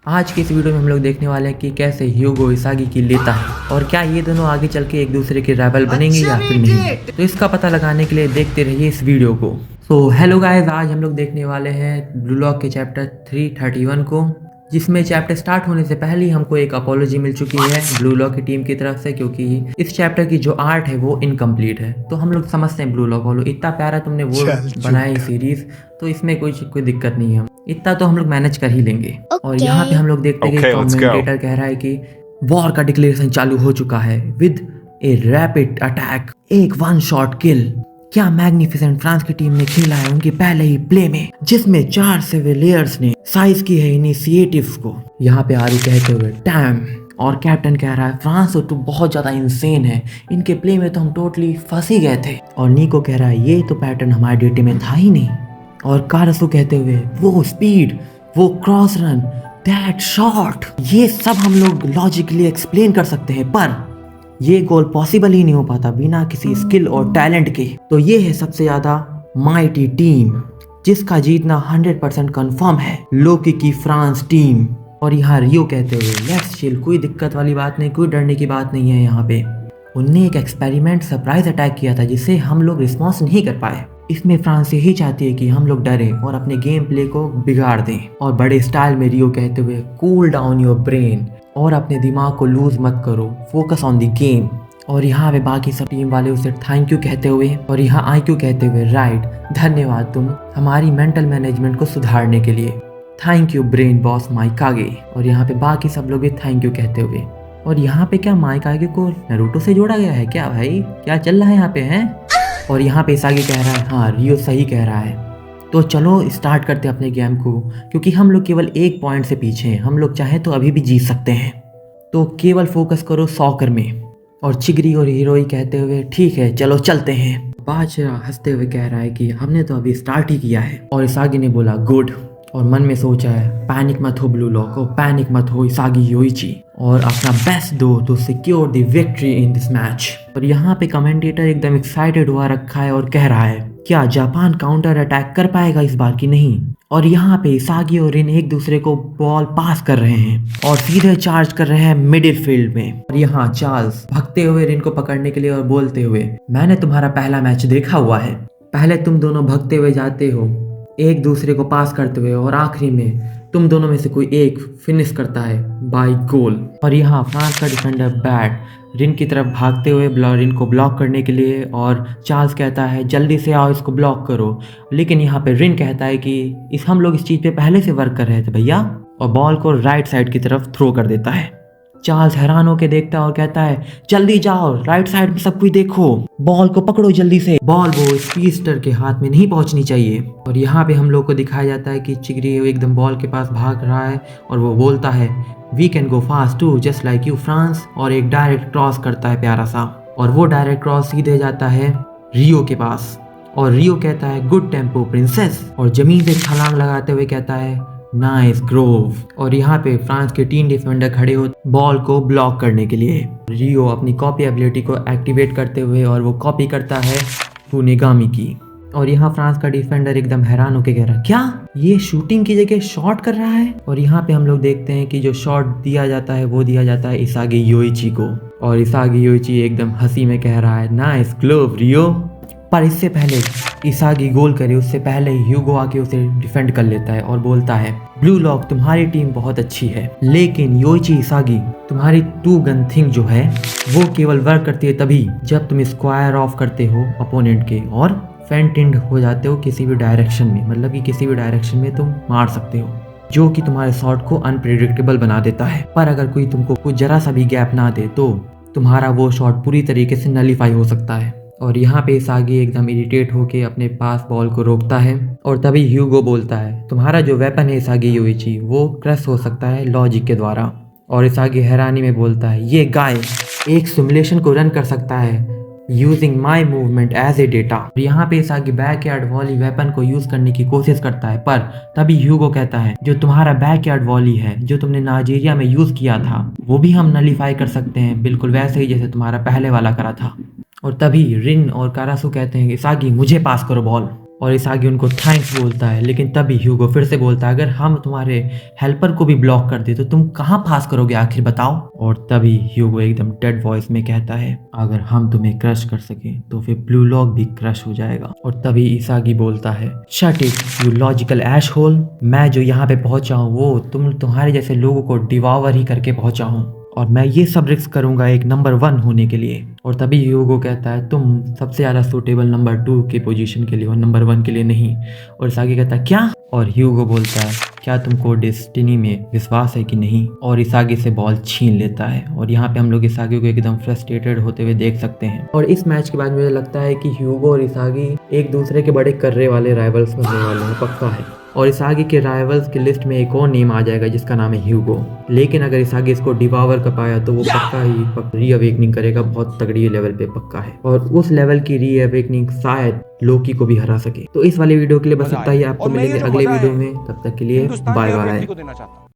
आज की इस वीडियो में हम लोग देखने वाले हैं कि कैसे ह्यूगो इसागी की लेता है और क्या ये दोनों आगे चल के एक दूसरे के राइवल बनेंगे या फिर नहीं। तो इसका पता लगाने के लिए देखते रहिए इस वीडियो को। सो हेलो गाइस, आज हम लोग देखने वाले हैं ब्लू लॉक के चैप्टर 331 को, जिसमें चैप्टर स्टार्ट होने से पहले ही हमको एक अपोलॉजी मिल चुकी है ब्लू लॉक की टीम की तरफ से, क्योंकि इस चैप्टर की जो आर्ट है वो इनकम्प्लीट है। तो हम लोग समझते हैं ब्लू लॉक वालों, इतना प्यारा तुमने वो बनाया सीरीज, तो इसमें कोई दिक्कत नहीं है, इतना तो हम लोग मैनेज कर ही लेंगे। और यहाँ पे हम लोग देखते हैं कि कमेंटेटर कह रहा है कि वॉर का डिक्लेरेशन चालू हो चुका है विद ए रैपिड अटैक, एक वन शॉट किल। क्या मैग्निफिसेंट फ्रांस की टीम ने खेला है उनके पहले ही प्ले में, जिसमें 4 सिविलियर्स ने साइज की है इनिशिएटिव्स को। यहाँ पे आरू कहते हुए टैम, और कैप्टन कह रहा है फ्रांस तो बहुत ज्यादा इंसेन है, इनके प्ले में तो हम टोटली फंस ही गए थे। और निको कह रहा है ये तो पैटर्न हमारे डेटे में था ही नहीं। और कारसू कहते हुए वो स्पीड, वो क्रॉस रन, दैट शॉट, ये सब हम लोग लॉजिकली एक्सप्लेन कर सकते हैं, पर ये गोल पॉसिबल ही नहीं हो पाता बिना किसी स्किल और टैलेंट के। तो ये है सबसे ज्यादा माइटी टीम, जिसका जीतना 100% कंफर्म है, लोकी की फ्रांस टीम। और यहाँ रियो कहते हुए लेट्स चिल, कोई दिक्कत वाली बात नहीं, कोई डरने की बात नहीं है। यहाँ पे उनने एक एक्सपेरिमेंट सरप्राइज अटैक किया था जिससे हम लोग रिस्पॉन्स नहीं कर पाए। इसमें फ्रांस यही चाहती है कि हम लोग डरें और अपने गेम प्ले को बिगाड़ दें। और बड़े स्टाइल में रियो कहते हुए कूल डाउन योर ब्रेन, और अपने दिमाग को लूज मत करो, फोकस ऑन द गेम। और यहाँ पे बाकी सब टीम वाले उसे थैंक यू कहते हुए, और यहाँ IQ कहते हुए राइट, धन्यवाद तुम हमारी मेंटल मैनेजमेंट को सुधारने के लिए, थैंक यू ब्रेन बॉस माइकागे। और यहाँ पे बाकी सब लोग भी थैंक यू कहते हुए। और यहाँ पे क्या माइकागे को नारुतो से जोड़ा गया है क्या भाई, क्या चल रहा है यहाँ पे हैं? और यहाँ पे इसागी कह रहा है हाँ रियो सही कह रहा है, तो चलो स्टार्ट करते हैं अपने गेम को, क्योंकि हम लोग केवल 1 पॉइंट से पीछे हैं, हम लोग चाहें तो अभी भी जीत सकते हैं, तो केवल फोकस करो सॉकर में। और चिगरी और हीरोई कहते हुए ठीक है चलो चलते हैं। बादशाह हंसते हुए कह रहा है कि हमने तो अभी स्टार्ट ही किया है। और इसागी ने बोला गुड, और मन में सोचा है पैनिक मत हो ब्लू लॉक, पैनिक मत हो इसागी योइची, और अपना बेस्ट दो to secure the victory in this match. और यहाँ पे कमेंटेटर एकदम एक्साइटेड हुआ रखा है और कह रहा है क्या जापान काउंटर अटैक कर पाएगा इस बार की नहीं। और यहाँ पे इसागी और रिन एक दूसरे को बॉल पास कर रहे हैं और सीधे चार्ज कर रहे हैं मिडिल फील्ड में। और यहाँ चार्ल्स भगते हुए रिन को पकड़ने के लिए और बोलते हुए मैंने तुम्हारा पहला मैच देखा हुआ है, पहले तुम दोनों भगते हुए जाते हो एक दूसरे को पास करते हुए, और आखिरी में तुम दोनों में से कोई एक फिनिश करता है बाय गोल। और यहाँ फ्रांस का डिफेंडर बैट रिन की तरफ भागते हुए रिन को ब्लॉक करने के लिए, और चार्ल्स कहता है जल्दी से आओ इसको ब्लॉक करो, लेकिन यहाँ पे रिन कहता है कि हम लोग इस चीज़ पे पहले से वर्क कर रहे थे भैया, और बॉल को राइट साइड की तरफ थ्रो कर देता है। चार्ल्स हैरान होकर देखता है और कहता है जल्दी जाओ राइट साइड में सब कुछ देखो, बॉल को पकड़ो जल्दी से, बॉल वो स्पीडस्टर के हाथ में नहीं पहुंचनी चाहिए। और यहाँ पे हम लोग को दिखाया जाता है कि चिगरी एकदम बॉल के पास भाग रहा है और वो बोलता है we can go fast to just like you France, और एक डायरेक्ट क्रॉस करता है प्यारा सा, और वो डायरेक्ट क्रॉस सीधे जाता है रियो के पास। और रियो कहता है गुड टेम्पो प्रिंसेस, और जमीन से छलांग लगाते हुए कहता है नाइस ग्रोव। और यहाँ पे फ्रांस के 3 डिफेंडर खड़े हो बॉल को ब्लॉक करने के लिए। रियो अपनी कॉपी एबिलिटी को एक्टिवेट करते हुए, और वो कॉपी करता है फुनेगामी की। और यहाँ फ्रांस का डिफेंडर एकदम हैरान होकर कह रहा है क्या ये शूटिंग की जगह शॉट कर रहा है। और यहाँ पे हम लोग देखते हैं कि जो शॉट दिया जाता है वो दिया जाता है इसागी योइची को, और इसागी योइची एकदम हंसी में कह रहा है नाइस ग्लोव रियो। पर इससे पहले इसागी गोल करे उससे पहले ही ह्यूगो आके उसे डिफेंड कर लेता है और बोलता है ब्लू लॉक तुम्हारी टीम बहुत अच्छी है, लेकिन योइची इसागी तुम्हारी 2 गन थिंग जो है वो केवल वर्क करती है तभी जब तुम स्क्वायर ऑफ करते हो अपोनेंट के और फेंटेंड हो जाते हो किसी भी डायरेक्शन में, मतलब कि किसी भी डायरेक्शन में तुम मार सकते हो, जो कि तुम्हारे शॉट को अनप्रेडिक्टेबल बना देता है। पर अगर कोई तुमको कुछ जरा सा भी गैप ना दे तो तुम्हारा वो शॉट पूरी तरीके से नलीफाई हो सकता है। और यहाँ पे इसागी एकदम इरिटेट होके अपने पास बॉल को रोकता है, और तभी ह्यूगो बोलता है तुम्हारा जो वेपन है इसागी योइची वो क्रश हो सकता है लॉजिक के द्वारा। और इसागी हैरानी में बोलता है ये गाय एक सिमुलेशन को रन कर सकता है using my movement as a data. यहाँ पे इसागी बैकयार्ड वॉली वेपन को यूज करने की कोशिश करता है, पर तभी ह्यूगो कहता है जो तुम्हारा बैकयार्ड वॉली है जो तुमने नाइजीरिया में यूज किया था वो भी हम नलीफाई कर सकते हैं, बिल्कुल वैसे ही जैसे तुम्हारा पहले वाला करा था। और तभी रिन और कारासू कहते हैं इसागी मुझे पास करो बॉल। और इसागी उनको थैंक्स बोलता है, लेकिन तभी ह्यूगो फिर से बोलता है अगर हम तुम्हारे हेल्पर को भी ब्लॉक कर दे तो तुम कहाँ पास करोगे आखिर बताओ। और तभी ह्यूगो एकदम डेड वॉइस में कहता है अगर हम तुम्हें क्रश कर सके तो फिर ब्लू लॉक भी क्रश हो जाएगा। और तभी इसागी बोलता है shut it you logical asshole, मैं जो यहाँ पे पहुंचा हूँ वो तुम्हारे जैसे लोगों को डिवावर ही करके पहुंचा हूँ और मैं ये सब रिस्क करूंगा एक नंबर 1 होने के लिए। और तभी ह्यूगो कहता है तुम सबसे ज़्यादा सूटेबल नंबर 2 के पोजीशन के लिए और नंबर 1 के लिए नहीं। और इसागी कहता है क्या? और ह्यूगो बोलता है क्या तुमको डेस्टिनी में विश्वास है कि नहीं? और इसागी से बॉल छीन लेता है। और यहाँ पे हम लोग इसागी को एकदम फ्रस्ट्रेटेड होते हुए देख सकते हैं। और इस मैच के बाद मुझे लगता है कि ह्यूगो और इसागी एक दूसरे के बड़े कर्रे वाले राइवल्स बनने वाले हैं, पक्का है। और इसागी के राइवल्स की लिस्ट में एक और नेम आ जाएगा जिसका नाम है ह्यूगो। लेकिन अगर इसागी इसको डिवावर कर पाया तो वो पक्का ही रीअवेकनिंग करेगा, बहुत तगड़ी लेवल पे पक्का है। और उस लेवल की रीअवेकनिंग शायद लोकी को भी हरा सके। तो इस वाले वीडियो के लिए बस इतना ही, आपको मिलेंगे अगले वीडियो में, तब तक के लिए बाय बाय।